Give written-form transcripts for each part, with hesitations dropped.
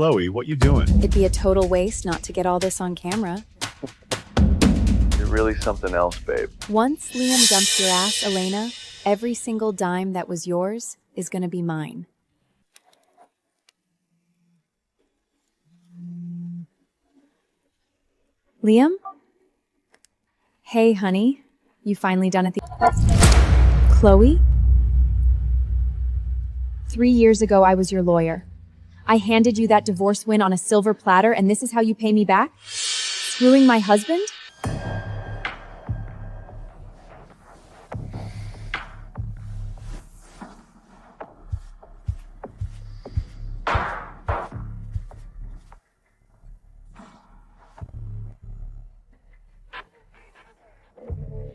Chloe, what you doing? It'd be a total waste not to get all this on camera. You're really something else, babe. Once Liam dumps your ass, Elena, every single dime that was yours is gonna be mine. Liam? Hey, honey. You finally done at the... Chloe? 3 years ago, I was your lawyer. I handed you that divorce win on a silver platter, and this is how you pay me back? Screwing my husband?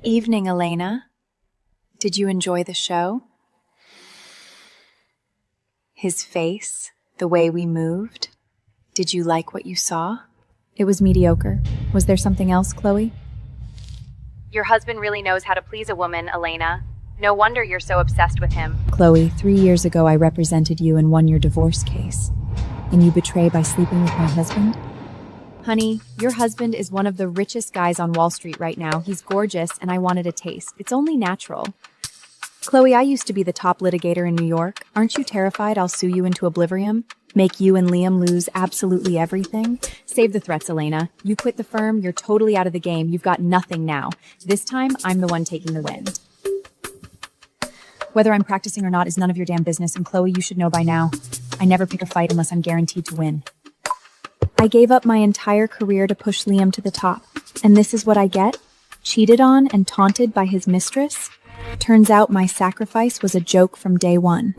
Evening, Elena. Did you enjoy the show? His face, the way we moved. Did you like what you saw? It was mediocre. Was there something else, Chloe? Your husband really knows how to please a woman, Elena. No wonder you're so obsessed with him. Chloe, 3 years ago I represented you and won your divorce case. And you betray by sleeping with my husband? Honey, your husband is one of the richest guys on Wall Street right now. He's gorgeous, and I wanted a taste. It's only natural. Chloe, I used to be the top litigator in New York. Aren't you terrified I'll sue you into oblivion? Make you and Liam lose absolutely everything? Save the threats, Elena. You quit the firm, you're totally out of the game. You've got nothing now. This time, I'm the one taking the win. Whether I'm practicing or not is none of your damn business, and Chloe, you should know by now. I never pick a fight unless I'm guaranteed to win. I gave up my entire career to push Liam to the top. And this is what I get? Cheated on and taunted by his mistress? Turns out my sacrifice was a joke from day one.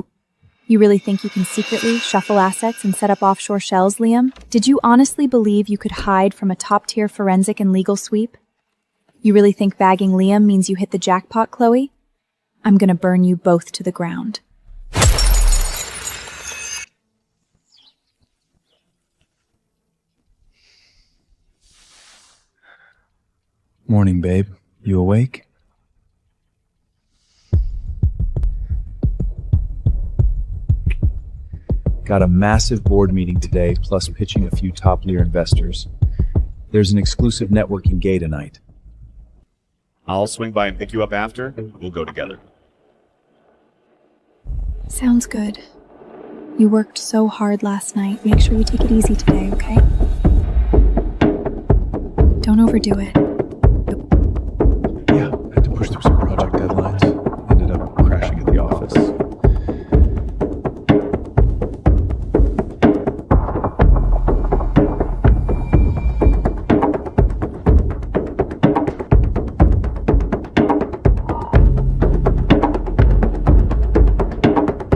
You really think you can secretly shuffle assets and set up offshore shells, Liam? Did you honestly believe you could hide from a top-tier forensic and legal sweep? You really think bagging Liam means you hit the jackpot, Chloe? I'm gonna burn you both to the ground. Morning, babe. You awake? Got a massive board meeting today, plus pitching a few top-tier investors. There's an exclusive networking gay tonight. I'll swing by and pick you up after. We'll go together. Sounds good. You worked so hard last night. Make sure you take it easy today, okay? Don't overdo it. Yeah, I had to push through some project deadlines. Ended up crashing at the office.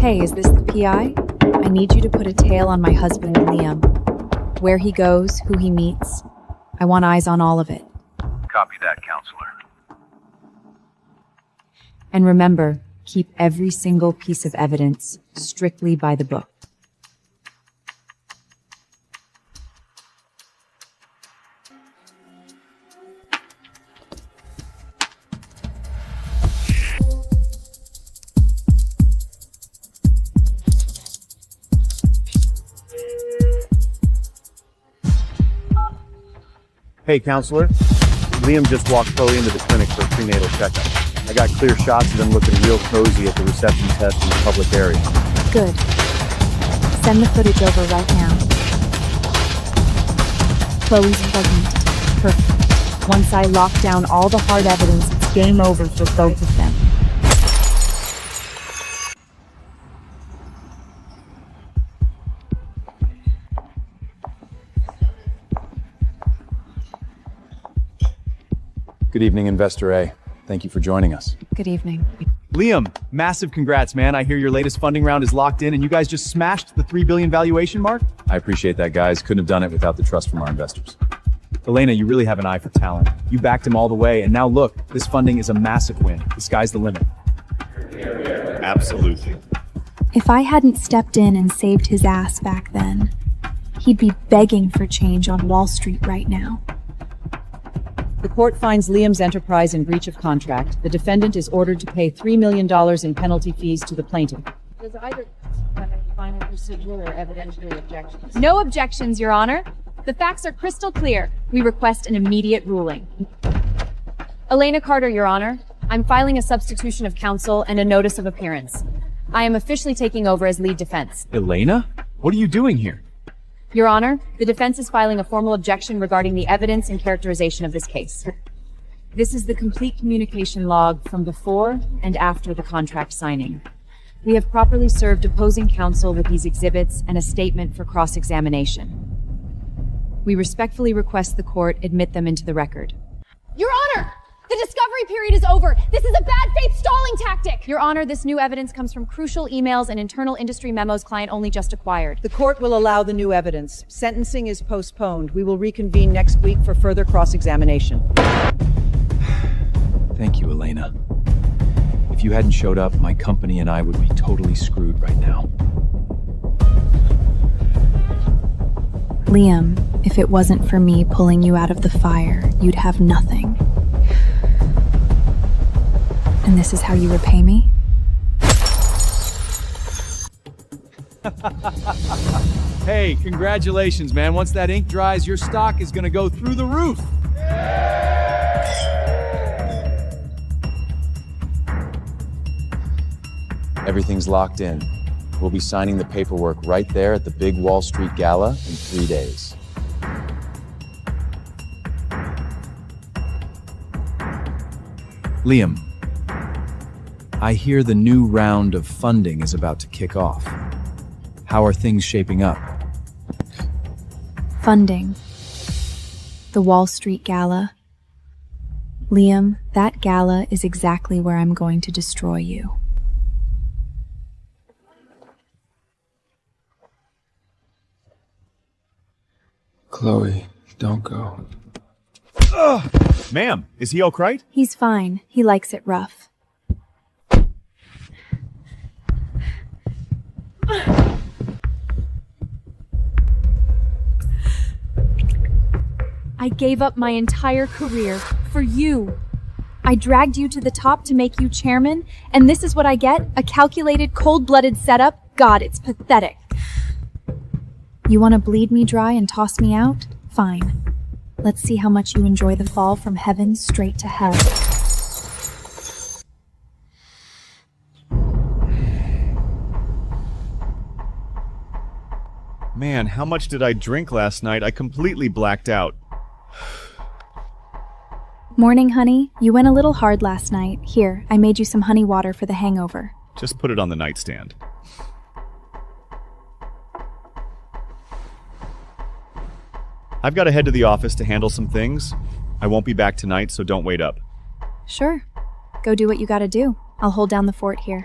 Hey, is this the PI? I need you to put a tail on my husband, Liam. Where he goes, who he meets. I want eyes on all of it. Copy that, counselor. And remember, keep every single piece of evidence strictly by the book. Hey, counselor. Liam just walked Chloe into the clinic for a prenatal checkup. I got clear shots of them looking real cozy at the reception test in the public area. Good. Send the footage over right now. Chloe's pregnant. Perfect. Once I lock down all the hard evidence, it's game over for both of them. Good evening, Investor A. Thank you for joining us. Good evening. Liam, massive congrats, man. I hear your latest funding round is locked in and you guys just smashed the $3 billion valuation mark? I appreciate that, guys. Couldn't have done it without the trust from our investors. Elena, you really have an eye for talent. You backed him all the way, and now look, this funding is a massive win. The sky's the limit. Absolutely. If I hadn't stepped in and saved his ass back then, he'd be begging for change on Wall Street right now. The court finds Liam's enterprise in breach of contract. The defendant is ordered to pay $3 million in penalty fees to the plaintiff. Does either have any final procedural or evidentiary objections? No objections, Your Honor. The facts are crystal clear. We request an immediate ruling. Elena Carter, Your Honor. I'm filing a substitution of counsel and a notice of appearance. I am officially taking over as lead defense. Elena? What are you doing here? Your Honor, the defense is filing a formal objection regarding the evidence and characterization of this case. This is the complete communication log from before and after the contract signing. We have properly served opposing counsel with these exhibits and a statement for cross-examination. We respectfully request the court admit them into the record. Your Honor! The discovery period is over! This is a bad faith stalling tactic! Your Honor, this new evidence comes from crucial emails and internal industry memos client only just acquired. The court will allow the new evidence. Sentencing is postponed. We will reconvene next week for further cross-examination. Thank you, Elena. If you hadn't showed up, my company and I would be totally screwed right now. Liam, if it wasn't for me pulling you out of the fire, you'd have nothing. And this is how you repay me? Hey, congratulations, man. Once that ink dries, your stock is gonna go through the roof. Everything's locked in. We'll be signing the paperwork right there at the big Wall Street gala in 3 days. Liam, I hear the new round of funding is about to kick off. How are things shaping up? Funding. The Wall Street Gala. Liam, that gala is exactly where I'm going to destroy you. Chloe, don't go. Ma'am, is he all right? He's fine. He likes it rough. I gave up my entire career for you. I dragged you to the top to make you chairman, and this is what I get? A calculated, cold-blooded setup? God, it's pathetic. You want to bleed me dry and toss me out? Fine. Let's see how much you enjoy the fall from heaven straight to hell. Man, how much did I drink last night? I completely blacked out. Morning, honey. You went a little hard last night. Here, I made you some honey water for the hangover. Just put it on the nightstand. I've got to head to the office to handle some things. I won't be back tonight, so don't wait up. Sure. Go do what you gotta do. I'll hold down the fort here.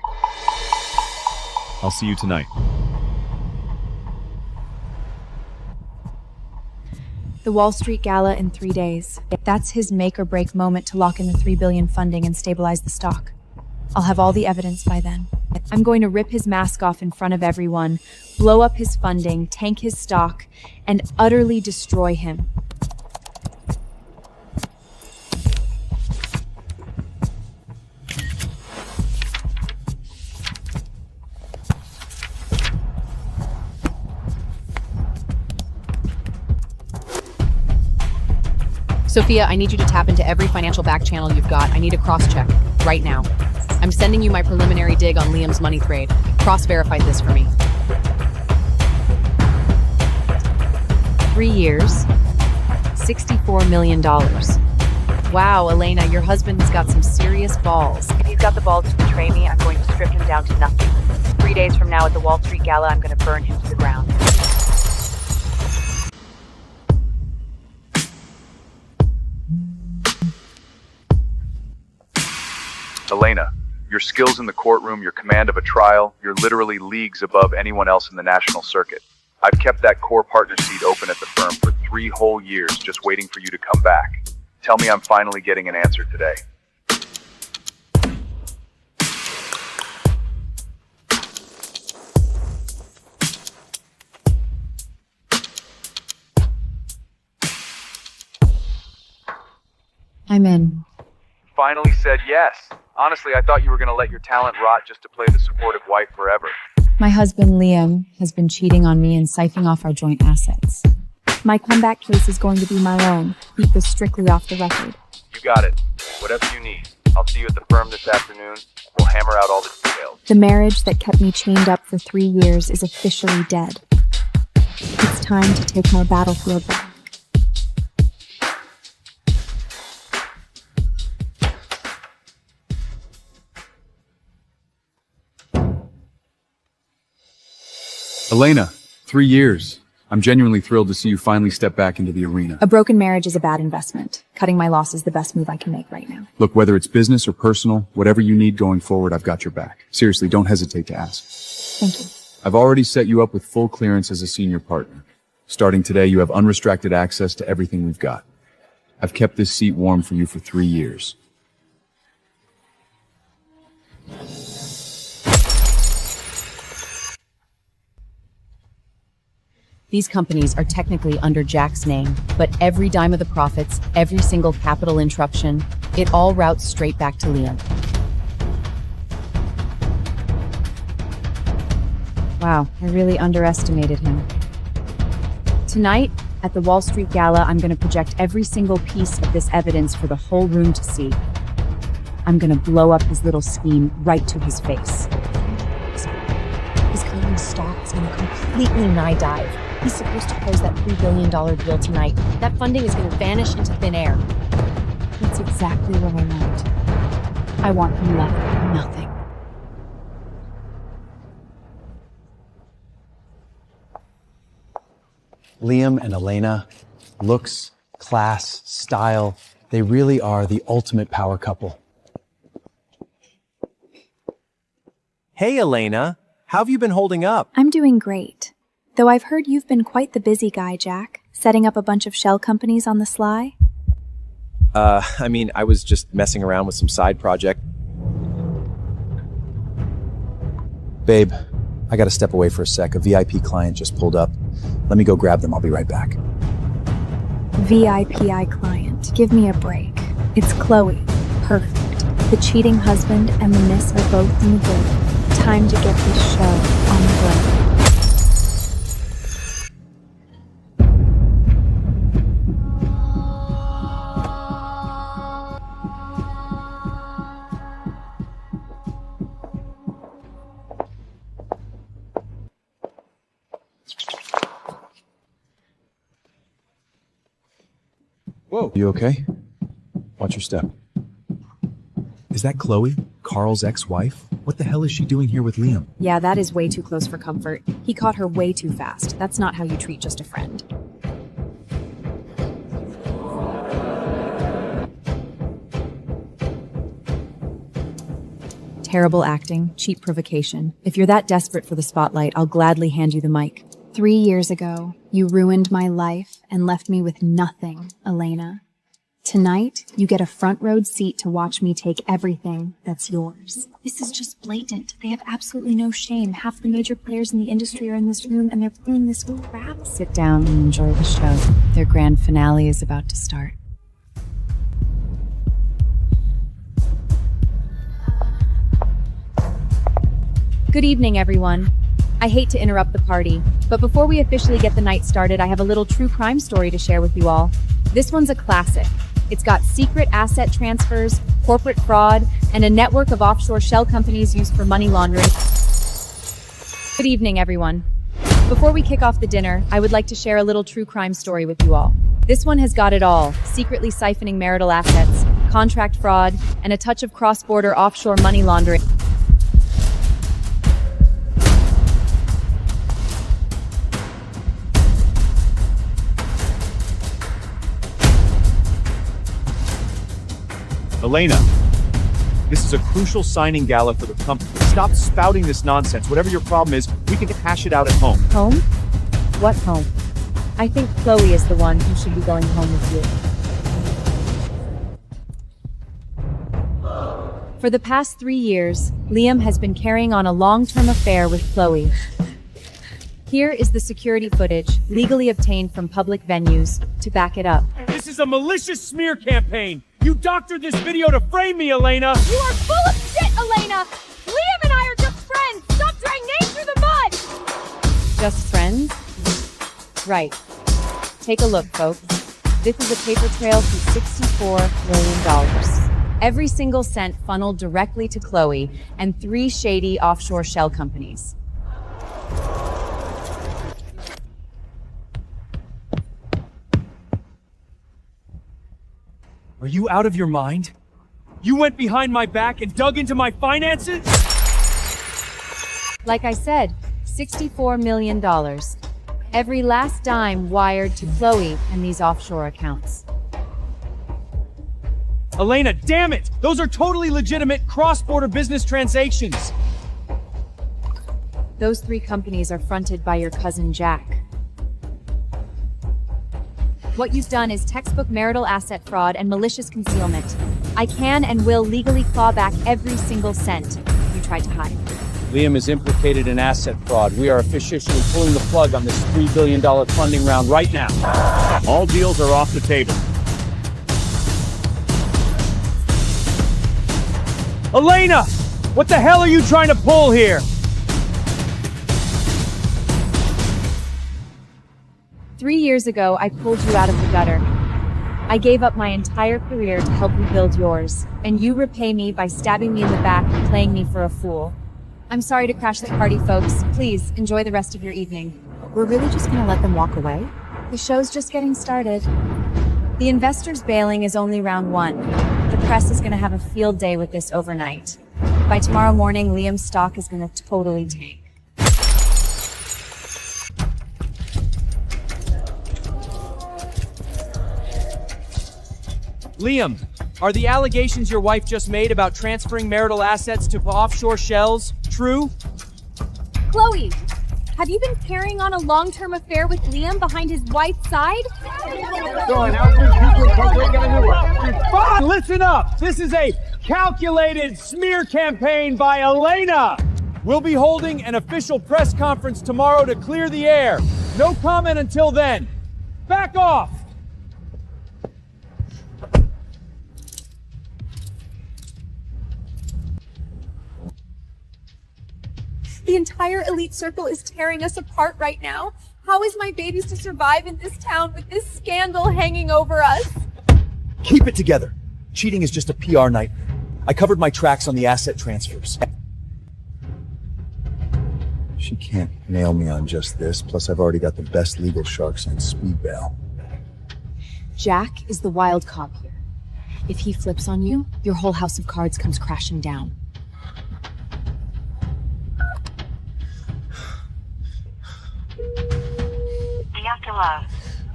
I'll see you tonight. The Wall Street Gala in 3 days. That's his make or break moment to lock in the $3 billion funding and stabilize the stock. I'll have all the evidence by then. I'm going to rip his mask off in front of everyone, blow up his funding, tank his stock, and utterly destroy him. Sophia, I need you to tap into every financial back channel you've got. I need a cross-check right now. I'm sending you my preliminary dig on Liam's money trade. Cross-verify this for me. 3 years, $64 million. Wow, Elena, your husband's got some serious balls. If he's got the balls to betray me, I'm going to strip him down to nothing. 3 days from now at the Wall Street Gala, I'm going to burn him to the ground. Elena, your skills in the courtroom, your command of a trial, you're literally leagues above anyone else in the national circuit. I've kept that core partner seat open at the firm for 3 whole years, just waiting for you to come back. Tell me I'm finally getting an answer today. I'm in. Finally said yes. Honestly, I thought you were gonna let your talent rot just to play the supportive wife forever. My husband, Liam, has been cheating on me and siphoning off our joint assets. My comeback case is going to be my own. Keep this strictly off the record. You got it. Whatever you need. I'll see you at the firm this afternoon. We'll hammer out all the details. The marriage that kept me chained up for 3 years is officially dead. It's time to take my battlefield back. Elena, 3 years. I'm genuinely thrilled to see you finally step back into the arena. A broken marriage is a bad investment. Cutting my loss is the best move I can make right now. Look, whether it's business or personal, whatever you need going forward, I've got your back. Seriously, don't hesitate to ask. Thank you. I've already set you up with full clearance as a senior partner. Starting today, you have unrestricted access to everything we've got. I've kept this seat warm for you for 3 years. These companies are technically under Jack's name, but every dime of the profits, every single capital interruption, it all routes straight back to Liam. Wow, I really underestimated him. Tonight, at the Wall Street Gala, I'm going to project every single piece of this evidence for the whole room to see. I'm going to blow up his little scheme right to his face. His company's stock is going to completely dive. He's supposed to close that $3 billion deal tonight. That funding is going to vanish into thin air. That's exactly what I want. I want him left with nothing. Liam and Elena, looks, class, style, they really are the ultimate power couple. Hey, Elena. How have you been holding up? I'm doing great. Though I've heard you've been quite the busy guy, Jack, setting up a bunch of shell companies on the sly. I was just messing around with some side project. Babe, I gotta step away for a sec. A VIP client just pulled up. Let me go grab them. I'll be right back. VIPI client. Give me a break. It's Chloe. Perfect. The cheating husband and the miss are both in the good. Time to get this show on the road. Whoa. You okay? Watch your step. Is that Chloe, Carl's ex-wife? What the hell is she doing here with Liam? Yeah, that is way too close for comfort. He caught her way too fast. That's not how you treat just a friend. Terrible acting, cheap provocation. If you're that desperate for the spotlight, I'll gladly hand you the mic. 3 years ago, you ruined my life and left me with nothing, Elena. Tonight, you get a front row seat to watch me take everything that's yours. This is just blatant. They have absolutely no shame. Half the major players in the industry are in this room and they're playing this crap. Sit down and enjoy the show. Their grand finale is about to start. Good evening, everyone. I hate to interrupt the party, but before we officially get the night started, I have a little true crime story to share with you all. This one's a classic. It's got secret asset transfers, corporate fraud, and a network of offshore shell companies used for money laundering. Good evening, everyone. Before we kick off the dinner, I would like to share a little true crime story with you all. This one has got it all: secretly siphoning marital assets, contract fraud, and a touch of cross-border offshore money laundering. Elena, this is a crucial signing gala for the company. Stop spouting this nonsense. Whatever your problem is, we can hash it out at home. Home? What home? I think Chloe is the one who should be going home with you. For the past 3 years, Liam has been carrying on a long-term affair with Chloe. Here is the security footage, legally obtained from public venues, to back it up. This is a malicious smear campaign. You doctored this video to frame me, Elena! You are full of shit, Elena! Liam and I are just friends! Stop dragging names through the mud! Just friends? Right. Take a look, folks. This is a paper trail to $64 million. Every single cent funneled directly to Chloe and 3 shady offshore shell companies. Are you out of your mind? You went behind my back and dug into my finances? Like I said, $64 million. Every last dime wired to Chloe and these offshore accounts. Elena, damn it! Those are totally legitimate cross-border business transactions! Those 3 companies are fronted by your cousin Jack. What you've done is textbook marital asset fraud and malicious concealment. I can and will legally claw back every single cent you tried to hide. Liam is implicated in asset fraud. We are officially pulling the plug on this $3 billion funding round right now. All deals are off the table. Elena! What the hell are you trying to pull here? 3 years ago, I pulled you out of the gutter. I gave up my entire career to help you build yours, and you repay me by stabbing me in the back and playing me for a fool. I'm sorry to crash the party, folks. Please, enjoy the rest of your evening. We're really just gonna let them walk away? The show's just getting started. The investors bailing is only round 1. The press is gonna have a field day with this overnight. By tomorrow morning, Liam's stock is gonna totally tank. Liam, are the allegations your wife just made about transferring marital assets to offshore shells true? Chloe, have you been carrying on a long-term affair with Liam behind his wife's side? Listen up! This is a calculated smear campaign by Elena! We'll be holding an official press conference tomorrow to clear the air. No comment until then. Back off! The entire elite circle is tearing us apart right now. How is my babies to survive in this town with this scandal hanging over us? Keep it together. Cheating is just a PR nightmare. I covered my tracks on the asset transfers. She can't nail me on just this, plus I've already got the best legal sharks on speed bail. Jack is the wild cop here. If he flips on you, your whole house of cards comes crashing down.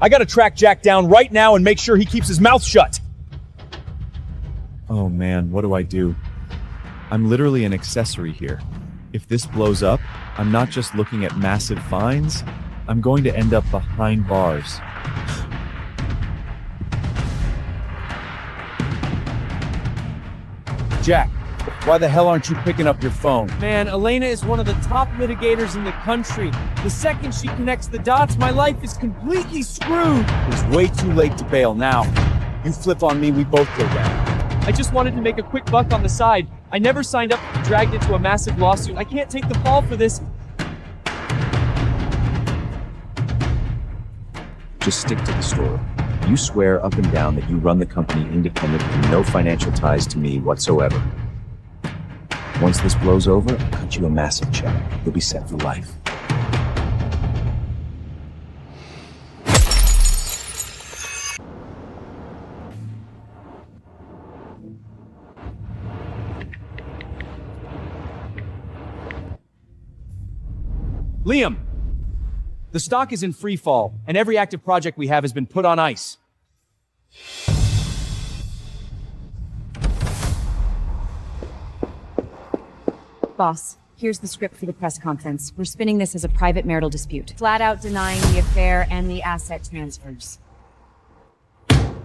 I gotta track Jack down right now and make sure he keeps his mouth shut! Oh man, what do I do? I'm literally an accessory here. If this blows up, I'm not just looking at massive fines, I'm going to end up behind bars. Jack, why the hell aren't you picking up your phone? Man, Elena is one of the top litigators in the country. The second she connects the dots, my life is completely screwed. It's way too late to bail now. You flip on me, we both go down. I just wanted to make a quick buck on the side. I never signed up to be dragged into a massive lawsuit. I can't take the fall for this. Just stick to the story. You swear up and down that you run the company independent and no financial ties to me whatsoever. Once this blows over, I'll cut you a massive check. You'll be set for life. Liam! The stock is in free fall, and every active project we have has been put on ice. Boss, here's the script for the press conference. We're spinning this as a private marital dispute, flat out denying the affair and the asset transfers.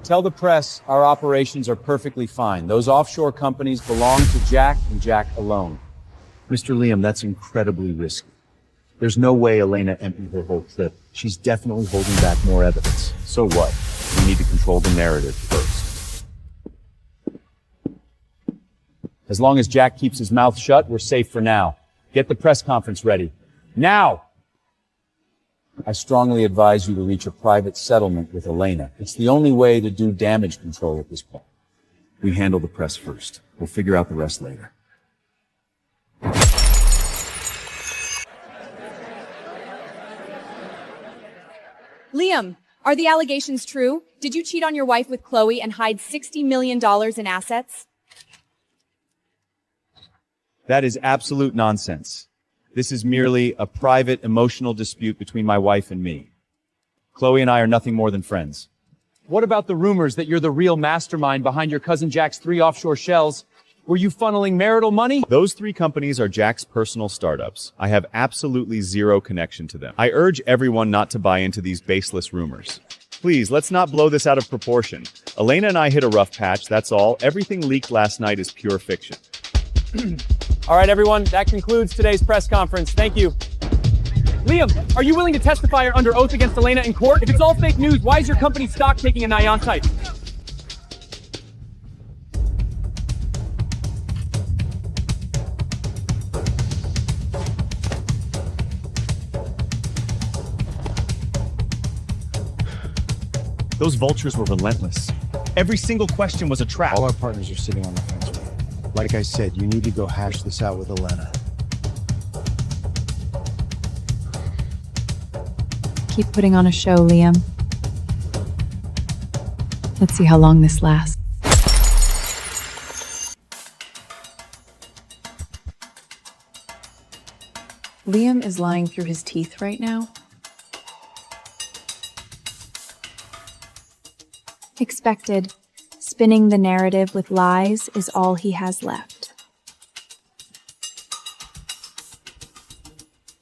Tell the press our operations are perfectly fine. Those offshore companies belong to Jack and Jack alone. Mr. Liam, that's incredibly risky. There's no way Elena emptied her whole clip. She's definitely holding back more evidence. So what? We need to control the narrative first. As long as Jack keeps his mouth shut, we're safe for now. Get the press conference ready. Now! I strongly advise you to reach a private settlement with Elena. It's the only way to do damage control at this point. We handle the press first. We'll figure out the rest later. Liam, are the allegations true? Did you cheat on your wife with Chloe and hide $60 million in assets? That is absolute nonsense. This is merely a private, emotional dispute between my wife and me. Chloe and I are nothing more than friends. What about the rumors that you're the real mastermind behind your cousin Jack's 3 offshore shells? Were you funneling marital money? Those 3 companies are Jack's personal startups. I have absolutely zero connection to them. I urge everyone not to buy into these baseless rumors. Please, let's not blow this out of proportion. Elena and I hit a rough patch, that's all. Everything leaked last night is pure fiction. All right, everyone, that concludes today's press conference. Thank you. Liam, are you willing to testify or under oath against Elena in court? If it's all fake news, why is your company's stock taking a Nyan-type? Those vultures were relentless. Every single question was a trap. All our partners are sitting on the fence with it. Like I said, you need to go hash this out with Elena. Keep putting on a show, Liam. Let's see how long this lasts. Liam is lying through his teeth right now. Expected. Spinning the narrative with lies is all he has left.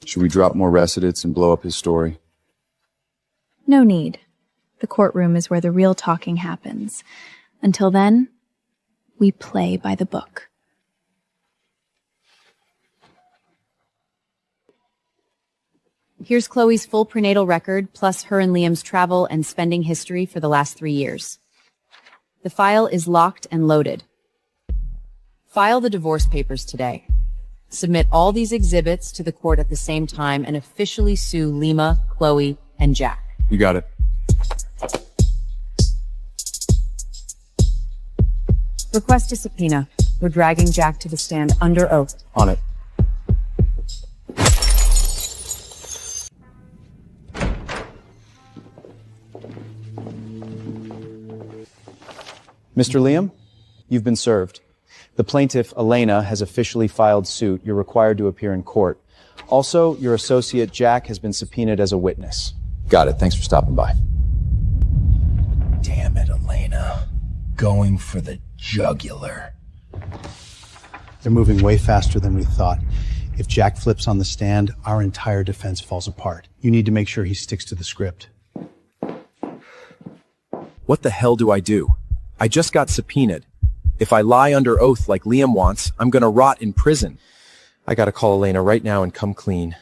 Should we drop more recidents and blow up his story? No need. The courtroom is where the real talking happens. Until then, we play by the book. Here's Chloe's full prenatal record, plus her and Liam's travel and spending history for the last 3 years. The file is locked and loaded. File the divorce papers today. Submit all these exhibits to the court at the same time and officially sue Lima, Chloe, and Jack. You got it. Request a subpoena. We're dragging Jack to the stand under oath. On it. Mr. Liam, you've been served. The plaintiff, Elena, has officially filed suit. You're required to appear in court. Also, your associate, Jack, has been subpoenaed as a witness. Got it. Thanks for stopping by. Damn it, Elena. Going for the jugular. They're moving way faster than we thought. If Jack flips on the stand, our entire defense falls apart. You need to make sure he sticks to the script. What the hell do I do? I just got subpoenaed. If I lie under oath like Liam wants, I'm gonna rot in prison. I gotta call Elena right now and come clean.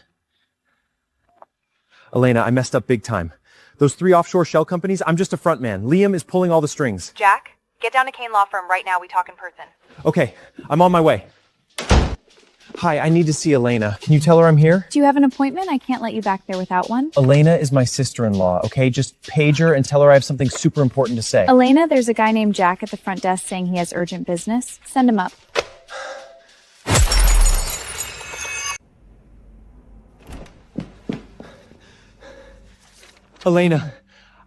Elena, I messed up big time. Those 3 offshore shell companies, I'm just a front man. Liam is pulling all the strings. Jack, get down to Kane Law Firm right now. We talk in person. Okay, I'm on my way. Hi, I need to see Elena. Can you tell her I'm here? Do you have an appointment? I can't let you back there without one. Elena is my sister-in-law, okay? Just page her and tell her I have something super important to say. Elena, there's a guy named Jack at the front desk saying he has urgent business. Send him up. Elena,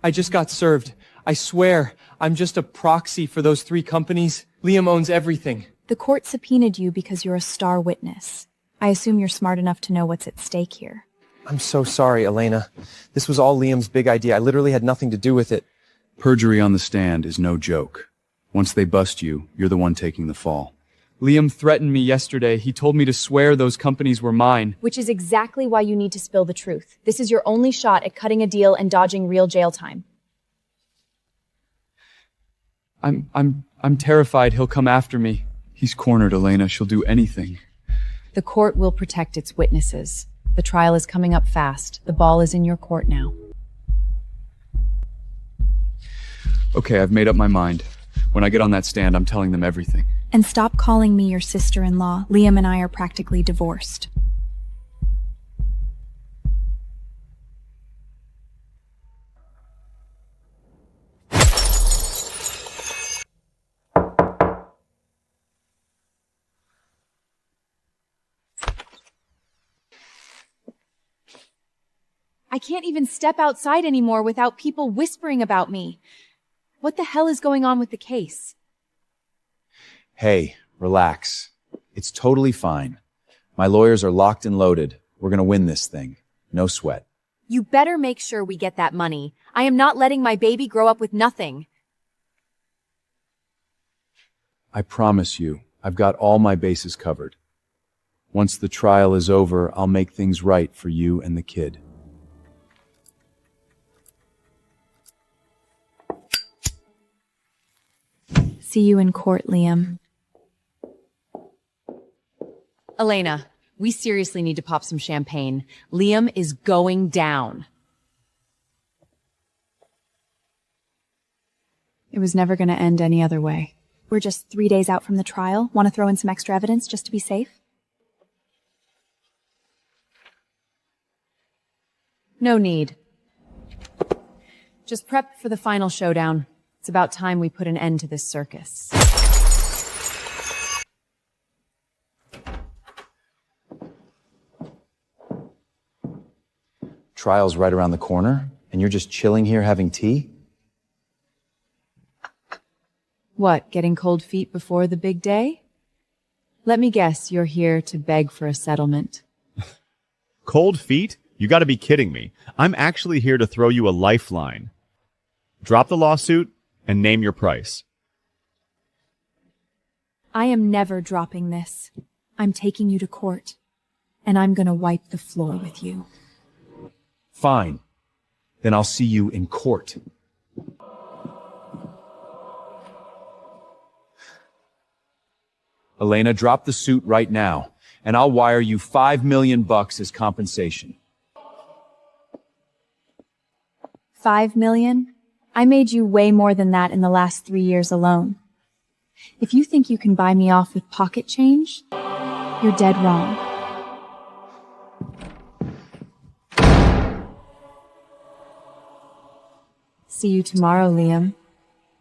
I just got served. I swear, I'm just a proxy for those 3 companies. Liam owns everything. The court subpoenaed you because you're a star witness. I assume you're smart enough to know what's at stake here. I'm so sorry, Elena. This was all Liam's big idea. I literally had nothing to do with it. Perjury on the stand is no joke. Once they bust you, you're the one taking the fall. Liam threatened me yesterday. He told me to swear those companies were mine. Which is exactly why you need to spill the truth. This is your only shot at cutting a deal and dodging real jail time. I'm terrified he'll come after me. He's cornered Elena. She'll do anything. The court will protect its witnesses. The trial is coming up fast. The ball is in your court now. Okay, I've made up my mind. When I get on that stand, I'm telling them everything. And stop calling me your sister-in-law. Liam and I are practically divorced. I can't even step outside anymore without people whispering about me. What the hell is going on with the case? Hey, relax. It's totally fine. My lawyers are locked and loaded. We're gonna win this thing. No sweat. You better make sure we get that money. I am not letting my baby grow up with nothing. I promise you, I've got all my bases covered. Once the trial is over, I'll make things right for you and the kid. See you in court, Liam. Elena, we seriously need to pop some champagne. Liam is going down. It was never going to end any other way. We're just 3 days out from the trial. Want to throw in some extra evidence just to be safe? No need. Just prep for the final showdown. It's about time we put an end to this circus. Trial's right around the corner, and you're just chilling here having tea? What, getting cold feet before the big day? Let me guess, you're here to beg for a settlement. Cold feet? You gotta be kidding me. I'm actually here to throw you a lifeline. Drop the lawsuit and name your price. I am never dropping this. I'm taking you to court, and I'm gonna wipe the floor with you. Fine. Then I'll see you in court. Elena, drop the suit right now, and I'll wire you $5 million as compensation. 5 million? I made you way more than that in the last 3 years alone. If you think you can buy me off with pocket change, you're dead wrong. See you tomorrow, Liam.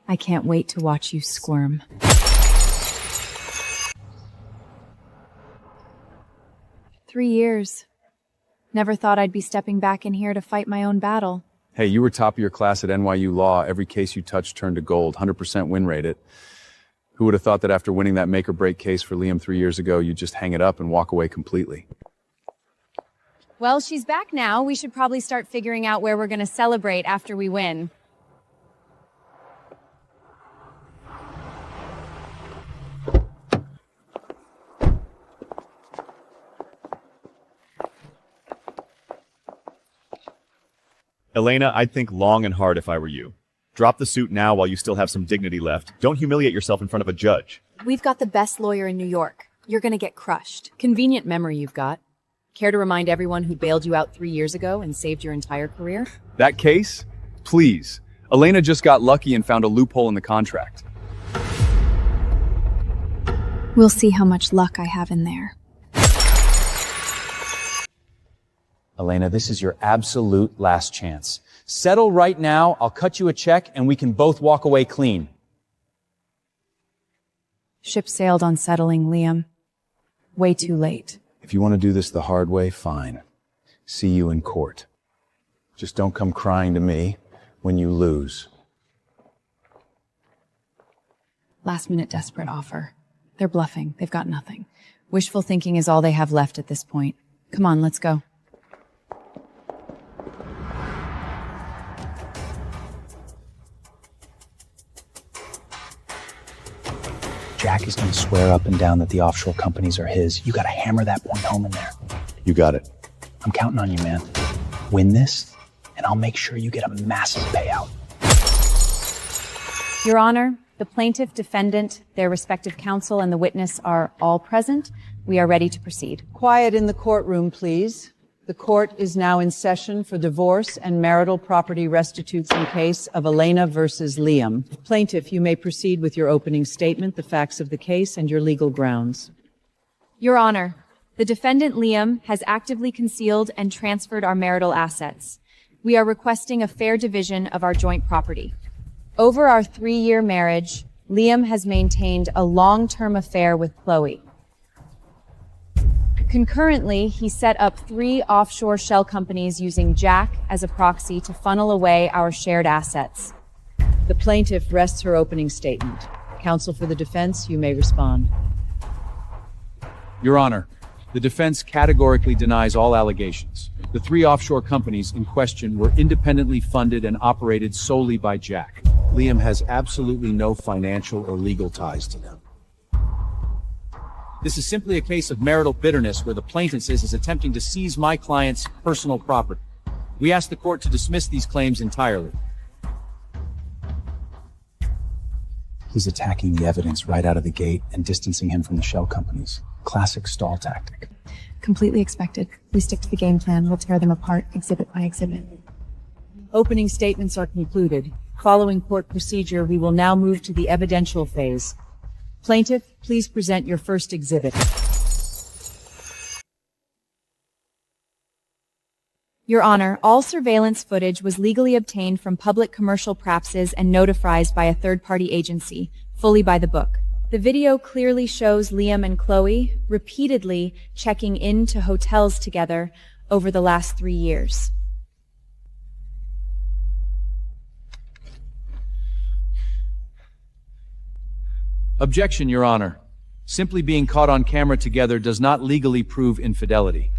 I can't wait to watch you squirm. Three years. Never thought I'd be stepping back in here to fight my own battle. Hey, you were top of your class at NYU Law. Every case you touched turned to gold. 100% win rate it. Who would have thought that after winning that make-or-break case for Liam 3 years ago, you'd just hang it up and walk away completely? Well, she's back now. We should probably start figuring out where we're going to celebrate after we win. Elena, I'd think long and hard if I were you. Drop the suit now while you still have some dignity left. Don't humiliate yourself in front of a judge. We've got the best lawyer in New York. You're gonna get crushed. Convenient memory you've got. Care to remind everyone who bailed you out 3 years ago and saved your entire career? That case? Please. Elena just got lucky and found a loophole in the contract. We'll see how much luck I have in there. Elena, this is your absolute last chance. Settle right now, I'll cut you a check, and we can both walk away clean. Ship sailed on settling, Liam. Way too late. If you want to do this the hard way, fine. See you in court. Just don't come crying to me when you lose. Last-minute desperate offer. They're bluffing. They've got nothing. Wishful thinking is all they have left at this point. Come on, let's go. Jack is going to swear up and down that the offshore companies are his. You got to hammer that point home in there. You got it. I'm counting on you, man. Win this, and I'll make sure you get a massive payout. Your Honor, the plaintiff, defendant, their respective counsel, and the witness are all present. We are ready to proceed. Quiet in the courtroom, please. The court is now in session for divorce and marital property restitution case of Elena versus Liam. Plaintiff, you may proceed with your opening statement, the facts of the case, and your legal grounds. Your Honor, the defendant Liam has actively concealed and transferred our marital assets. We are requesting a fair division of our joint property. Over our 3-year marriage, Liam has maintained a long-term affair with Chloe. Concurrently, he set up 3 offshore shell companies using Jack as a proxy to funnel away our shared assets. The plaintiff rests her opening statement. Counsel for the defense, you may respond. Your Honor, the defense categorically denies all allegations. The 3 offshore companies in question were independently funded and operated solely by Jack. Liam has absolutely no financial or legal ties to them. This is simply a case of marital bitterness where the plaintiff is attempting to seize my client's personal property. We ask the court to dismiss these claims entirely. He's attacking the evidence right out of the gate and distancing him from the shell companies. Classic stall tactic. Completely expected. We stick to the game plan. We'll tear them apart, exhibit by exhibit. Opening statements are concluded. Following court procedure, we will now move to the evidential phase. Plaintiff, please present your first exhibit. Your Honor, all surveillance footage was legally obtained from public commercial practices and notarized by a third-party agency, fully by the book. The video clearly shows Liam and Chloe repeatedly checking into hotels together over the last 3 years. Objection, Your Honor. Simply being caught on camera together does not legally prove infidelity.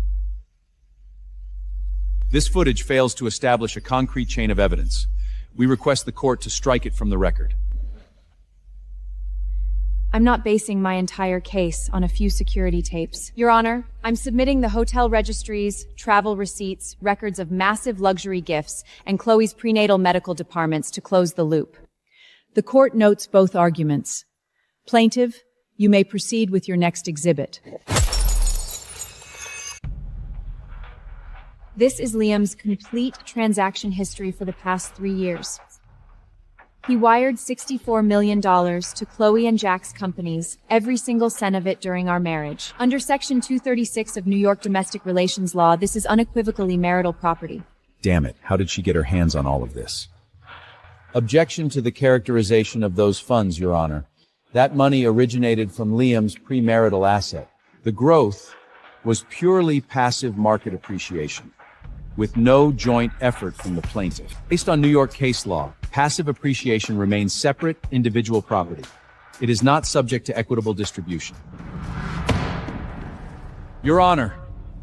This footage fails to establish a concrete chain of evidence. We request the court to strike it from the record. I'm not basing my entire case on a few security tapes. Your Honor, I'm submitting the hotel registries, travel receipts, records of massive luxury gifts, and Chloe's prenatal medical departments to close the loop. The court notes both arguments. Plaintiff, you may proceed with your next exhibit. This is Liam's complete transaction history for the past 3 years. He wired $64 million to Chloe and Jack's companies, every single cent of it during our marriage. Under Section 236 of New York Domestic Relations Law, this is unequivocally marital property. Damn it, how did she get her hands on all of this? Objection to the characterization of those funds, Your Honor. That money originated from Liam's premarital asset. The growth was purely passive market appreciation, with no joint effort from the plaintiff. Based on New York case law, passive appreciation remains separate, individual property. It is not subject to equitable distribution. Your Honor,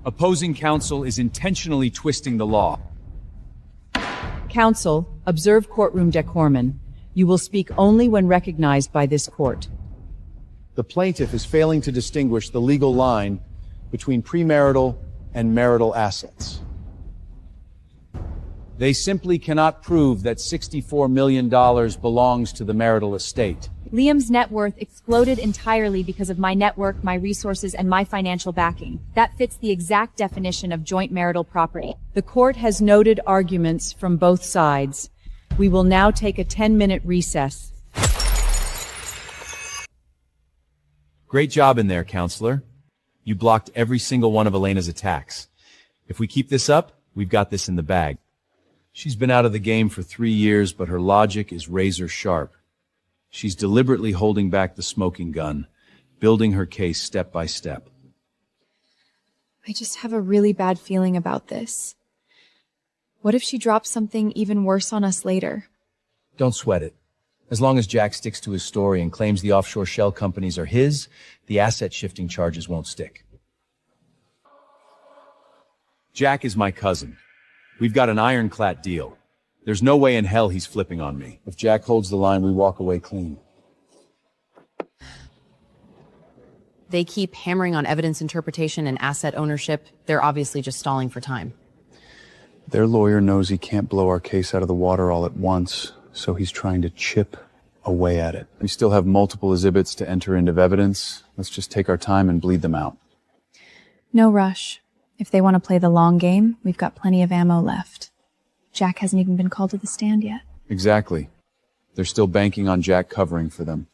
opposing counsel is intentionally twisting the law. Counsel, observe courtroom decorum. You will speak only when recognized by this court. The plaintiff is failing to distinguish the legal line between premarital and marital assets. They simply cannot prove that $64 million belongs to the marital estate. Liam's net worth exploded entirely because of my network, my resources, and my financial backing. That fits the exact definition of joint marital property. The court has noted arguments from both sides. We will now take a 10-minute recess. Great job in there, counselor. You blocked every single one of Elena's attacks. If we keep this up, we've got this in the bag. She's been out of the game for 3 years, but her logic is razor sharp. She's deliberately holding back the smoking gun, building her case step by step. I just have a really bad feeling about this. What if she drops something even worse on us later? Don't sweat it. As long as Jack sticks to his story and claims the offshore shell companies are his, the asset shifting charges won't stick. Jack is my cousin. We've got an ironclad deal. There's no way in hell he's flipping on me. If Jack holds the line, we walk away clean. They keep hammering on evidence interpretation and asset ownership. They're obviously just stalling for time. Their lawyer knows he can't blow our case out of the water all at once, so he's trying to chip away at it. We still have multiple exhibits to enter into evidence. Let's just take our time and bleed them out. No rush. If they want to play the long game, we've got plenty of ammo left. Jack hasn't even been called to the stand yet. Exactly. They're still banking on Jack covering for them.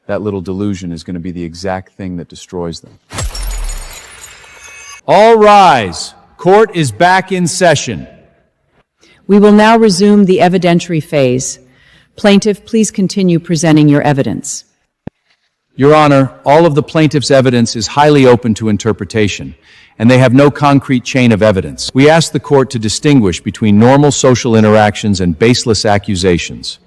That little delusion is going to be the exact thing that destroys them. All rise. Court is back in session. We will now resume the evidentiary phase. Plaintiff, please continue presenting your evidence. Your Honor, all of the plaintiff's evidence is highly open to interpretation, and they have no concrete chain of evidence. We ask the court to distinguish between normal social interactions and baseless accusations.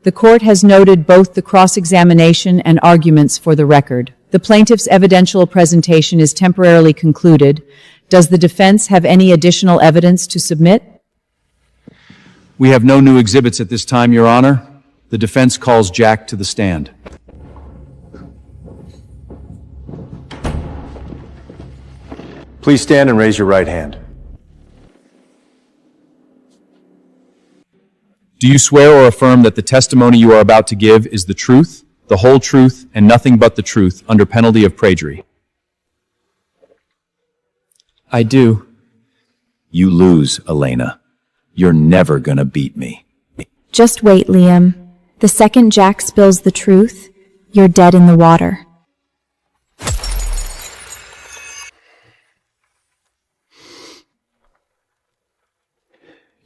The court has noted both the cross-examination and arguments for the record. The plaintiff's evidential presentation is temporarily concluded. Does the defense have any additional evidence to submit? We have no new exhibits at this time, Your Honor. The defense calls Jack to the stand. Please stand and raise your right hand. Do you swear or affirm that the testimony you are about to give is the truth, the whole truth, and nothing but the truth, under penalty of perjury? I do. You lose, Elena. You're never gonna beat me. Just wait, Liam. The second Jack spills the truth, you're dead in the water.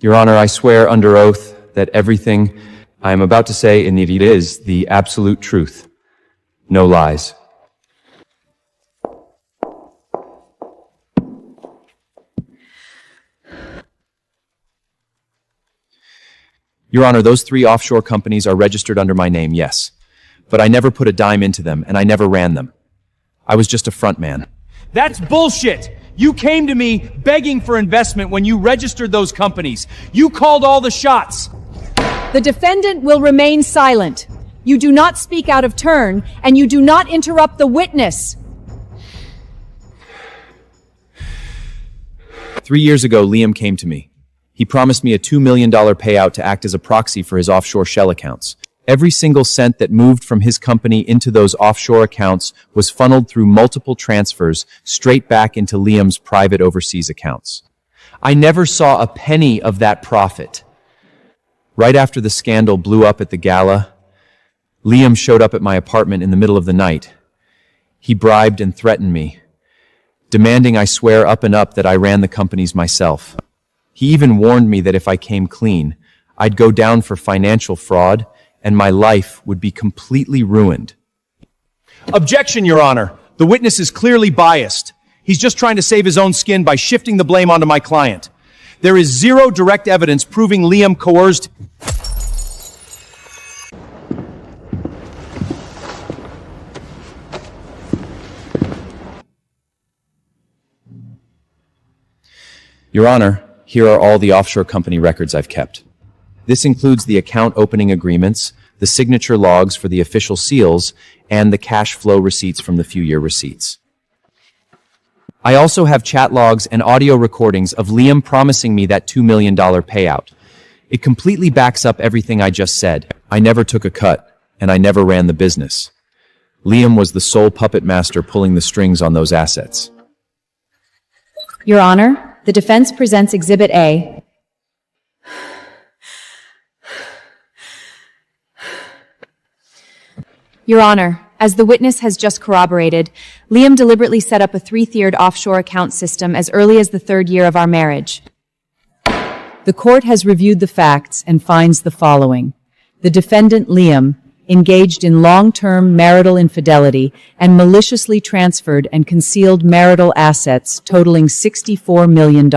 Your Honor, I swear under oath that everything I am about to say indeed is the absolute truth. No lies. Your Honor, those 3 offshore companies are registered under my name, yes. But I never put a dime into them, and I never ran them. I was just a front man. That's bullshit! You came to me begging for investment when you registered those companies. You called all the shots. The defendant will remain silent. You do not speak out of turn, and you do not interrupt the witness. 3 years ago, Liam came to me. He promised me a $2 million payout to act as a proxy for his offshore shell accounts. Every single cent that moved from his company into those offshore accounts was funneled through multiple transfers straight back into Liam's private overseas accounts. I never saw a penny of that profit. Right after the scandal blew up at the gala, Liam showed up at my apartment in the middle of the night. He bribed and threatened me, demanding I swear up and up that I ran the companies myself. He even warned me that if I came clean, I'd go down for financial fraud and my life would be completely ruined. Objection, Your Honor. The witness is clearly biased. He's just trying to save his own skin by shifting the blame onto my client. There is zero direct evidence proving Liam coerced. Your Honor, here are all the offshore company records I've kept. This includes the account opening agreements, the signature logs for the official seals, and the cash flow receipts from the few-year receipts. I also have chat logs and audio recordings of Liam promising me that $2 million payout. It completely backs up everything I just said. I never took a cut, and I never ran the business. Liam was the sole puppet master pulling the strings on those assets. Your Honor, the defense presents Exhibit A. Your Honor, as the witness has just corroborated, Liam deliberately set up a 3-tiered offshore account system as early as the 3rd year of our marriage. The court has reviewed the facts and finds the following. The defendant, Liam, engaged in long-term marital infidelity and maliciously transferred and concealed marital assets totaling $64 million.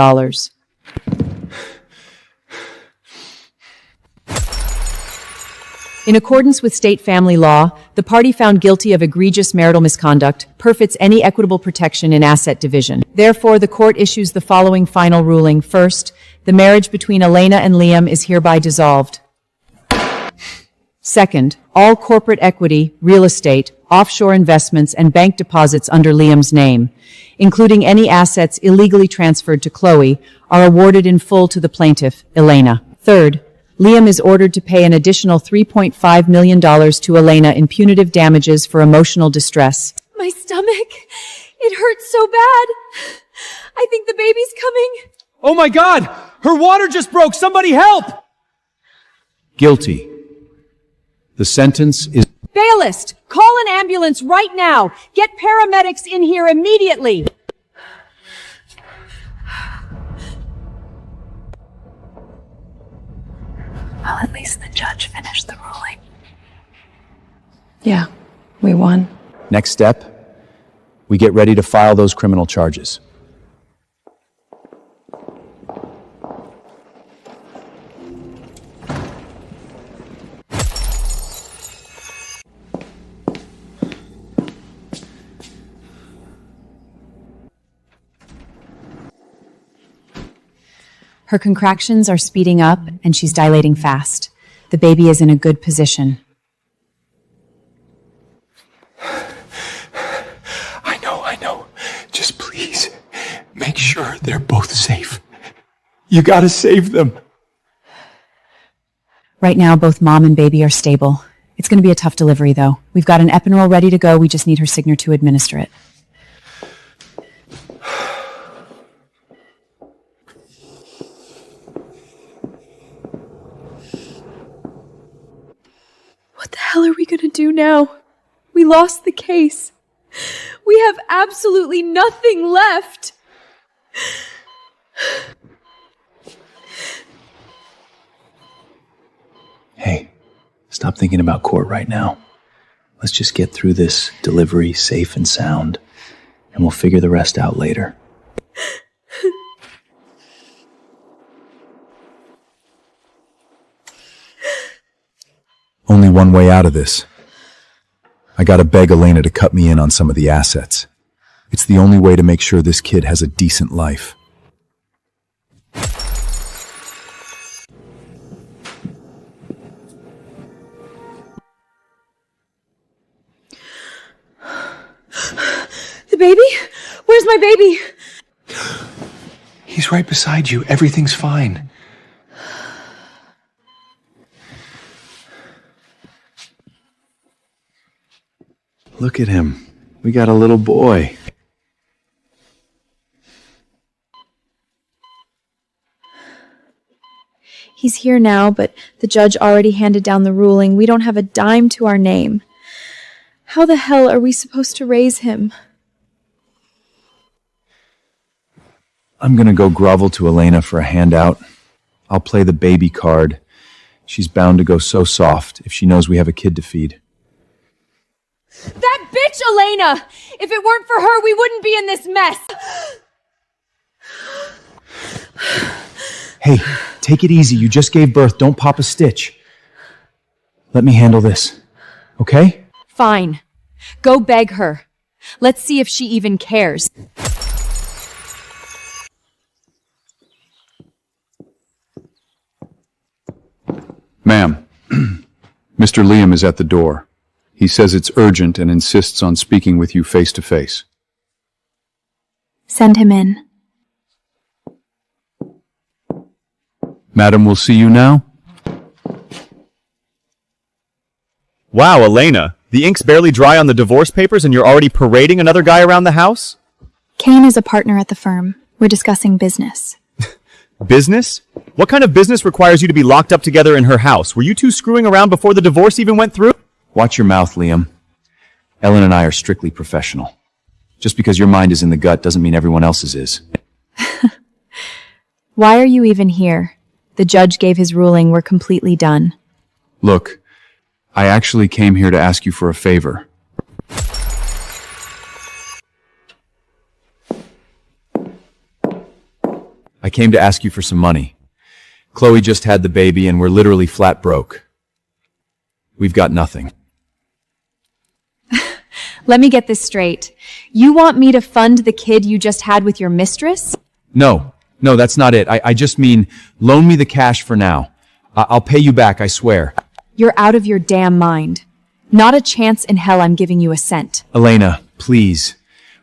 In accordance with state family law, the party found guilty of egregious marital misconduct forfeits any equitable protection in asset division. Therefore, the court issues the following final ruling. First, the marriage between Elena and Liam is hereby dissolved. Second, all corporate equity, real estate, offshore investments, and bank deposits under Liam's name, including any assets illegally transferred to Chloe, are awarded in full to the plaintiff, Elena. Third, Liam is ordered to pay an additional $3.5 million to Elena in punitive damages for emotional distress. My stomach, it hurts so bad. I think the baby's coming. Oh my God! Her water just broke! Somebody help! Guilty. The sentence is... Bailist, call an ambulance right now. Get paramedics in here immediately. Well, at least the judge finished the ruling. Yeah, we won. Next step, we get ready to file those criminal charges. Her contractions are speeding up and she's dilating fast. The baby is in a good position. I know. Just please, make sure they're both safe. You gotta save them. Right now, both mom and baby are stable. It's going to be a tough delivery, though. We've got an epidural ready to go. We just need her signature to administer it. What the hell are we gonna do now? We lost the case. We have absolutely nothing left. Hey, stop thinking about court right now. Let's just get through this delivery safe and sound, and we'll figure the rest out later. Only one way out of this. I gotta beg Elena to cut me in on some of the assets. It's the only way to make sure this kid has a decent life. The baby? Where's my baby? He's right beside you. Everything's fine. Look at him. We got a little boy. He's here now, but the judge already handed down the ruling. We don't have a dime to our name. How the hell are we supposed to raise him? I'm gonna go grovel to Elena for a handout. I'll play the baby card. She's bound to go so soft if she knows we have a kid to feed. That bitch, Elena! If it weren't for her, we wouldn't be in this mess! Hey, take it easy. You just gave birth. Don't pop a stitch. Let me handle this. Okay? Fine. Go beg her. Let's see if she even cares. Ma'am, Mr. Liam is at the door. He says it's urgent and insists on speaking with you face to face. Send him in. Madam will see you now. Wow, Elena, the ink's barely dry on the divorce papers and you're already parading another guy around the house? Kane is a partner at the firm. We're discussing business. Business? What kind of business requires you to be locked up together in her house? Were you two screwing around before the divorce even went through? Watch your mouth, Liam. Ellen and I are strictly professional. Just because your mind is in the gut doesn't mean everyone else's is. Why are you even here? The judge gave his ruling. We're completely done. Look, I actually came here to ask you for a favor. I came to ask you for some money. Chloe just had the baby and we're literally flat broke. We've got nothing. Let me get this straight. You want me to fund the kid you just had with your mistress? No, that's not it. I just mean, loan me the cash for now. I'll pay you back, I swear. You're out of your damn mind. Not a chance in hell I'm giving you a cent. Elena, please.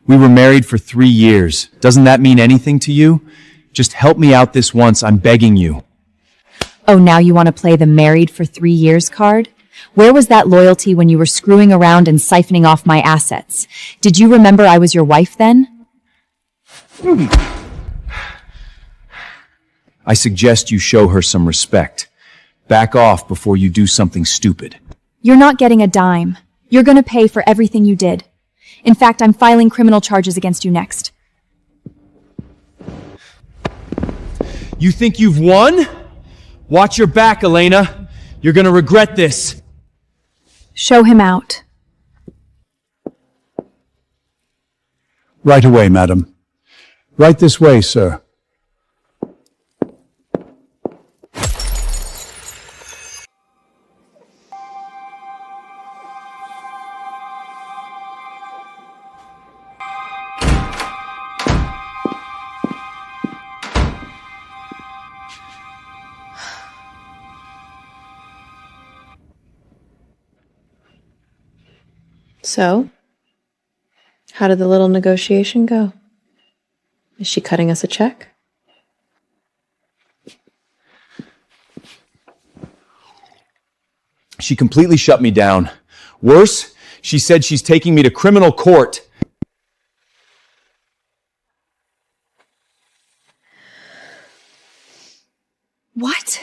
We were married for 3 years. Doesn't that mean anything to you? Just help me out this once, I'm begging you. Oh, now you want to play the married for 3 years card? Where was that loyalty when you were screwing around and siphoning off my assets? Did you remember I was your wife then? I suggest you show her some respect. Back off before you do something stupid. You're not getting a dime. You're gonna pay for everything you did. In fact, I'm filing criminal charges against you next. You think you've won? Watch your back, Elena. You're gonna regret this. Show him out. Right away, madam. Right this way, sir. So, how did the little negotiation go? Is she cutting us a check? She completely shut me down. Worse, she said she's taking me to criminal court. What?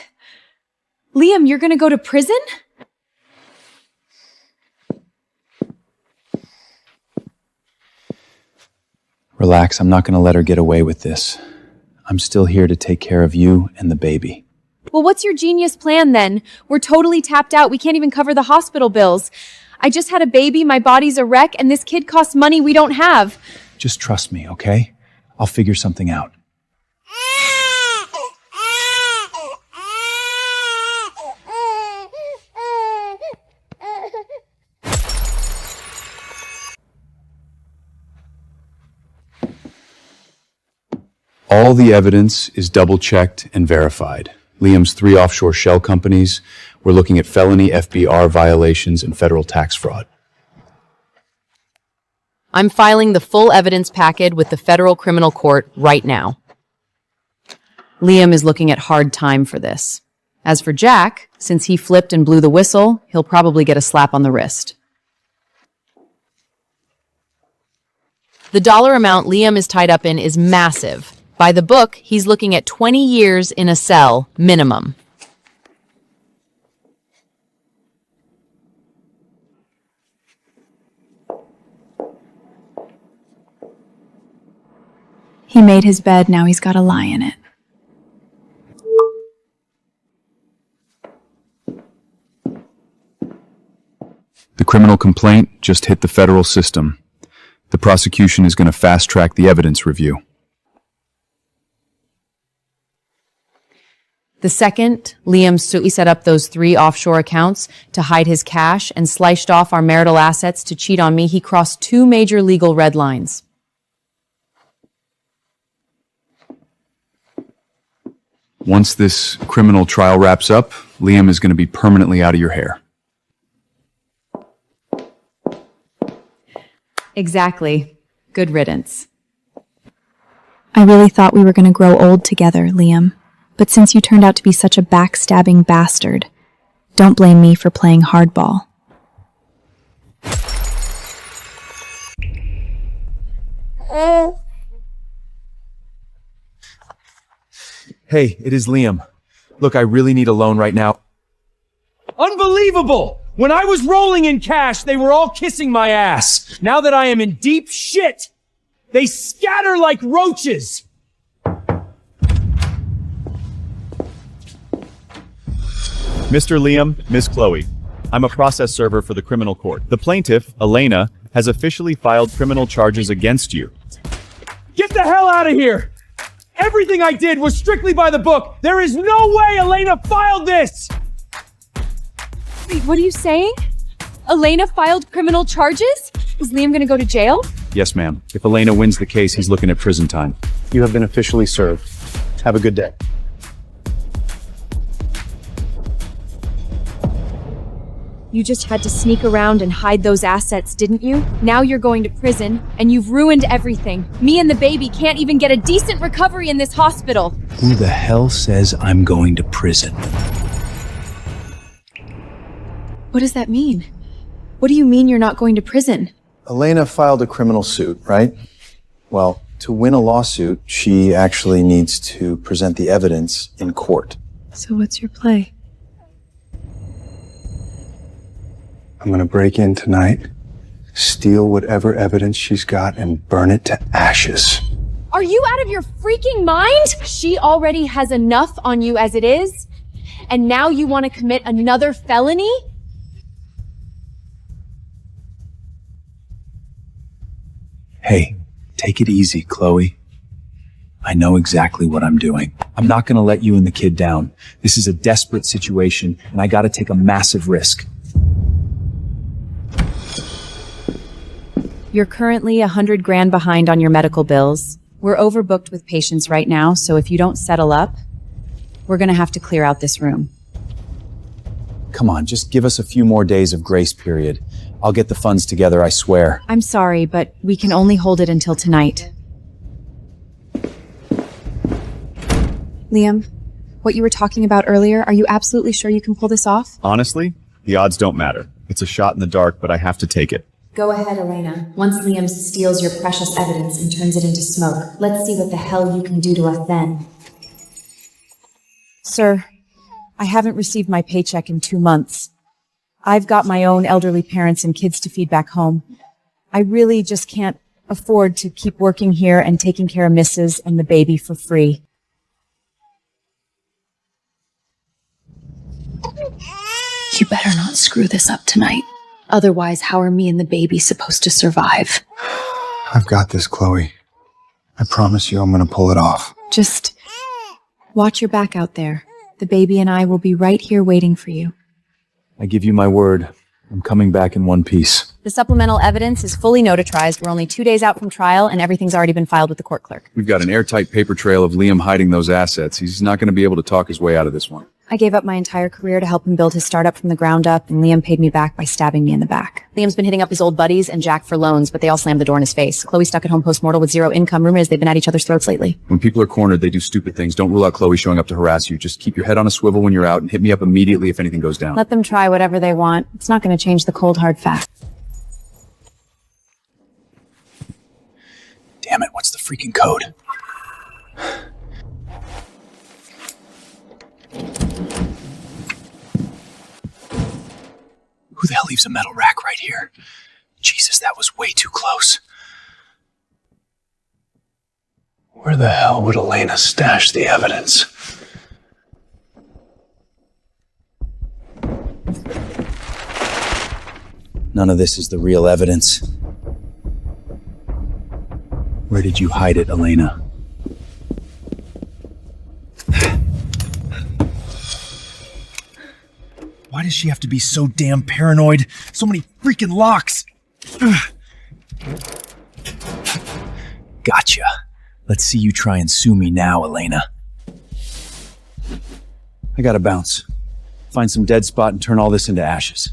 Liam, you're gonna go to prison? Relax, I'm not going to let her get away with this. I'm still here to take care of you and the baby. Well, what's your genius plan then? We're totally tapped out. We can't even cover the hospital bills. I just had a baby, my body's a wreck, and this kid costs money we don't have. Just trust me, okay? I'll figure something out. All the evidence is double-checked and verified. Liam's 3 offshore shell companies. We're looking at felony FBR violations and federal tax fraud. I'm filing the full evidence packet with the federal criminal court right now. Liam is looking at hard time for this. As for Jack, since he flipped and blew the whistle, he'll probably get a slap on the wrist. The dollar amount Liam is tied up in is massive. By the book, he's looking at 20 years in a cell, minimum. He made his bed, now he's gotta lie in it. The criminal complaint just hit the federal system. The prosecution is going to fast-track the evidence review. The second, Liam set up those 3 offshore accounts to hide his cash and sliced off our marital assets to cheat on me. He crossed 2 major legal red lines. Once this criminal trial wraps up, Liam is going to be permanently out of your hair. Exactly. Good riddance. I really thought we were gonna grow old together, Liam. But since you turned out to be such a backstabbing bastard, don't blame me for playing hardball. Hey, it is Liam. Look, I really need a loan right now. Unbelievable! When I was rolling in cash, they were all kissing my ass. Now that I am in deep shit, they scatter like roaches. Mr. Liam, Miss Chloe, I'm a process server for the criminal court. The plaintiff, Elena, has officially filed criminal charges against you. Get the hell out of here! Everything I did was strictly by the book. There is no way Elena filed this! Wait, what are you saying? Elena filed criminal charges? Is Liam gonna go to jail? Yes, ma'am. If Elena wins the case, he's looking at prison time. You have been officially served. Have a good day. You just had to sneak around and hide those assets, didn't you? Now you're going to prison, and you've ruined everything. Me and the baby can't even get a decent recovery in this hospital. Who the hell says I'm going to prison? What does that mean? What do you mean you're not going to prison? Elena filed a criminal suit, right? Well, To win a lawsuit, she actually needs to present the evidence in court. So what's your play? I'm gonna break in tonight, steal whatever evidence she's got, and burn it to ashes. Are you out of your freaking mind? She already has enough on you as it is, and now you want to commit another felony? Hey, take it easy, Chloe. I know exactly what I'm doing. I'm not gonna let you and the kid down. This is a desperate situation, and I gotta take a massive risk. You're currently 100 grand behind on your medical bills. We're overbooked with patients right now, so if you don't settle up, we're gonna have to clear out this room. Come on, just give us a few more days of grace period. I'll get the funds together, I swear. I'm sorry, but we can only hold it until tonight. Liam, what you were talking about earlier, are you absolutely sure you can pull this off? Honestly, the odds don't matter. It's a shot in the dark, but I have to take it. Go ahead, Elena. Once Liam steals your precious evidence and turns it into smoke, let's see what the hell you can do to us then. Sir, I haven't received my paycheck in 2 months. I've got my own elderly parents and kids to feed back home. I really just can't afford to keep working here and taking care of Mrs. and the baby for free. You better not screw this up tonight. Otherwise, how are me and the baby supposed to survive? I've got this, Chloe. I promise you I'm gonna pull it off. Just watch your back out there. The baby and I will be right here waiting for you. I give you my word. I'm coming back in one piece. The supplemental evidence is fully notarized. We're only 2 days out from trial, and everything's already been filed with the court clerk. We've got an airtight paper trail of Liam hiding those assets. He's not going to be able to talk his way out of this one. I gave up my entire career to help him build his startup from the ground up, and Liam paid me back by stabbing me in the back. Liam's been hitting up his old buddies and Jack for loans, but they all slammed the door in his face. Chloe's stuck at home post-mortal with zero income. Rumor is they've been at each other's throats lately. When people are cornered, they do stupid things. Don't rule out Chloe showing up to harass you. Just keep your head on a swivel when you're out and hit me up immediately if anything goes down. Let them try whatever they want. It's not going to change the cold, hard facts. Damn it, what's the freaking code? Who the hell leaves a metal rack right here? Jesus, that was way too close. Where the hell would Elena stash the evidence? None of this is the real evidence. Where did you hide it, Elena? Why does she have to be so damn paranoid? So many freaking locks! Ugh. Gotcha. Let's see you try and sue me now, Elena. I gotta bounce. Find some dead spot and turn all this into ashes.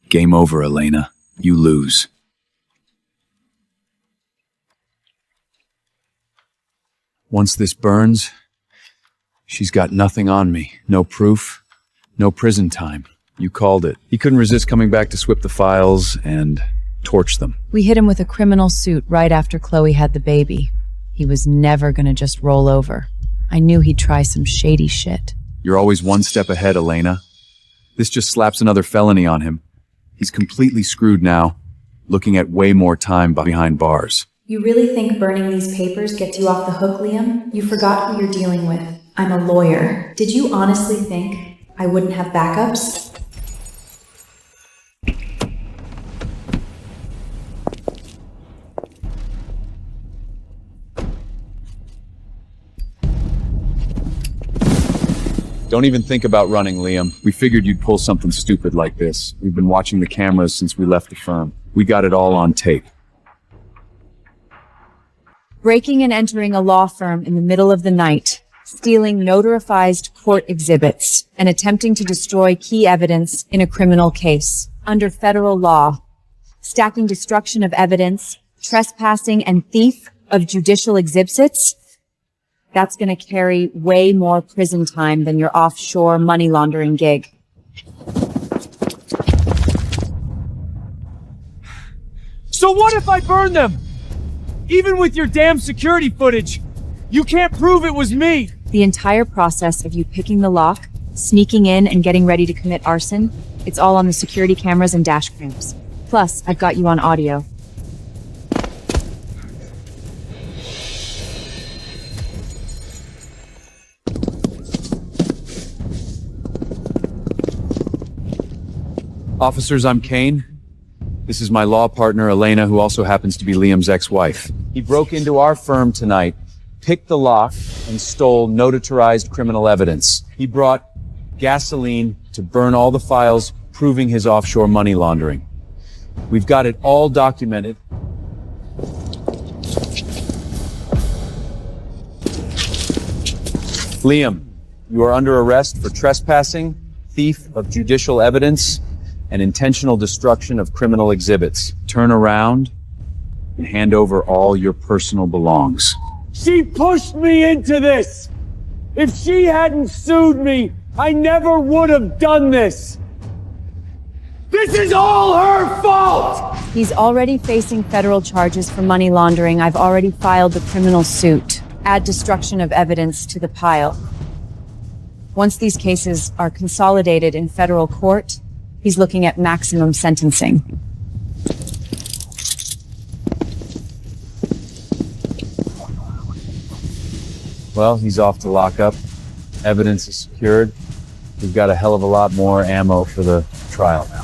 Game over, Elena. You lose. Once this burns, she's got nothing on me. No proof, no prison time. You called it. He couldn't resist coming back to swip the files and torch them. We hit him with a criminal suit right after Chloe had the baby. He was never gonna just roll over. I knew he'd try some shady shit. You're always one step ahead, Elena. This just slaps another felony on him. He's completely screwed now, looking at way more time behind bars. You really think burning these papers gets you off the hook, Liam? You forgot who you're dealing with. I'm a lawyer. Did you honestly think I wouldn't have backups? Don't even think about running, Liam. We figured you'd pull something stupid like this. We've been watching the cameras since we left the firm. We got it all on tape. Breaking and entering a law firm in the middle of the night, stealing notarized court exhibits, and attempting to destroy key evidence in a criminal case. Under federal law, stacking destruction of evidence, trespassing, and thief of judicial exhibits? That's going to carry way more prison time than your offshore money laundering gig. So what if I burn them? Even with your damn security footage, you can't prove it was me. The entire process of you picking the lock, sneaking in, and getting ready to commit arson, it's all on the security cameras and dash cams. Plus, I've got you on audio. Officers, I'm Kane. This is my law partner, Elena, who also happens to be Liam's ex-wife. He broke into our firm tonight, picked the lock, and stole notarized criminal evidence. He brought gasoline to burn all the files proving his offshore money laundering. We've got it all documented. Liam, you are under arrest for trespassing, thief of judicial evidence, and intentional destruction of criminal exhibits. Turn around and hand over all your personal belongs. She pushed me into this. If she hadn't sued me, I never would have done this. This is all her fault! He's already facing federal charges for money laundering. I've already filed the criminal suit. Add destruction of evidence to the pile. Once these cases are consolidated in federal court, he's looking at maximum sentencing. Well, he's off to lockup. Evidence is secured. We've got a hell of a lot more ammo for the trial now.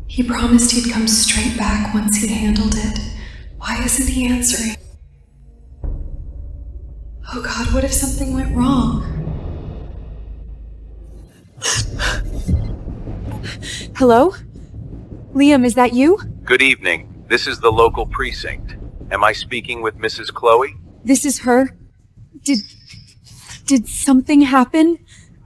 He promised he'd come straight back once he handled it. Why isn't he answering? Oh God, what if something went wrong? Hello? Liam, is that you? Good evening. This is the local precinct. Am I speaking with Mrs. Chloe? This is her. Did something happen?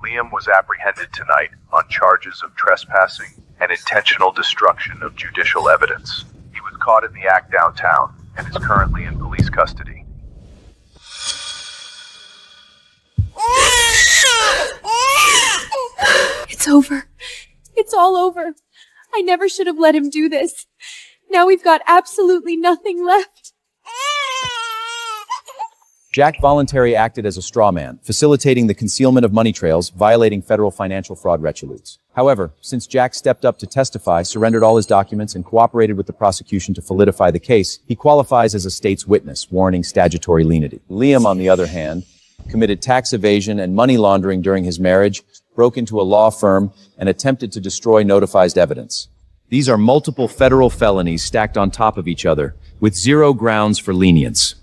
Liam was apprehended tonight on charges of trespassing and intentional destruction of judicial evidence. He was caught in the act downtown and is currently in police custody. It's over. It's all over. I never should have let him do this. Now we've got absolutely nothing left. Jack voluntarily acted as a straw man, facilitating the concealment of money trails, violating federal financial fraud resolutes. However, since Jack stepped up to testify, surrendered all his documents, and cooperated with the prosecution to solidify the case, he qualifies as a state's witness, warranting statutory lenity. Liam, on the other hand, committed tax evasion and money laundering during his marriage, broke into a law firm, and attempted to destroy notarized evidence. These are multiple federal felonies stacked on top of each other, with zero grounds for lenience.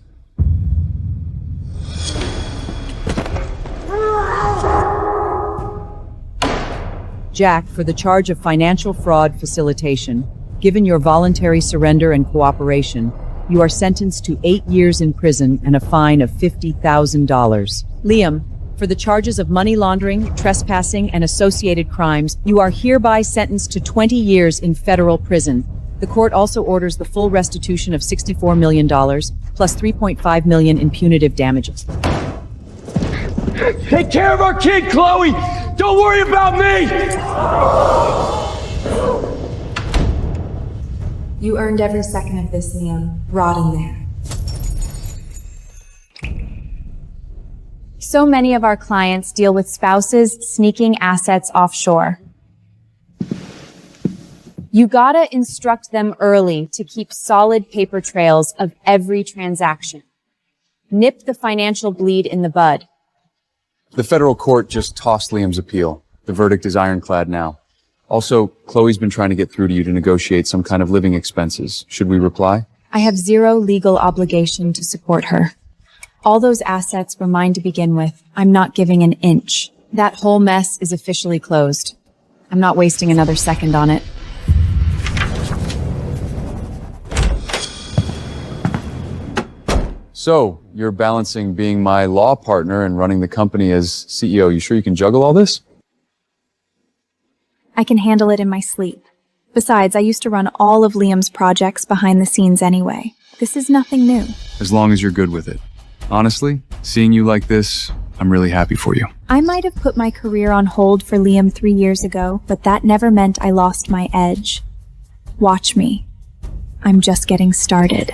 Jack, for the charge of financial fraud facilitation, given your voluntary surrender and cooperation, you are sentenced to 8 years in prison and a fine of $50,000. Liam, for the charges of money laundering, trespassing, and associated crimes, you are hereby sentenced to 20 years in federal prison. The court also orders the full restitution of $64 million, plus $3.5 million in punitive damages. Take care of our kid, Chloe! Don't worry about me! You earned every second of this, Liam. Rotting there. So many of our clients deal with spouses sneaking assets offshore. You gotta instruct them early to keep solid paper trails of every transaction. Nip the financial bleed in the bud. The federal court just tossed Liam's appeal. The verdict is ironclad now. Also, Chloe's been trying to get through to you to negotiate some kind of living expenses. Should we reply? I have zero legal obligation to support her. All those assets were mine to begin with. I'm not giving an inch. That whole mess is officially closed. I'm not wasting another second on it. So, you're balancing being my law partner and running the company as CEO. You sure you can juggle all this? I can handle it in my sleep. Besides, I used to run all of Liam's projects behind the scenes anyway. This is nothing new. As long as you're good with it. Honestly, seeing you like this, I'm really happy for you. I might have put my career on hold for Liam 3 years ago, but that never meant I lost my edge. Watch me. I'm just getting started.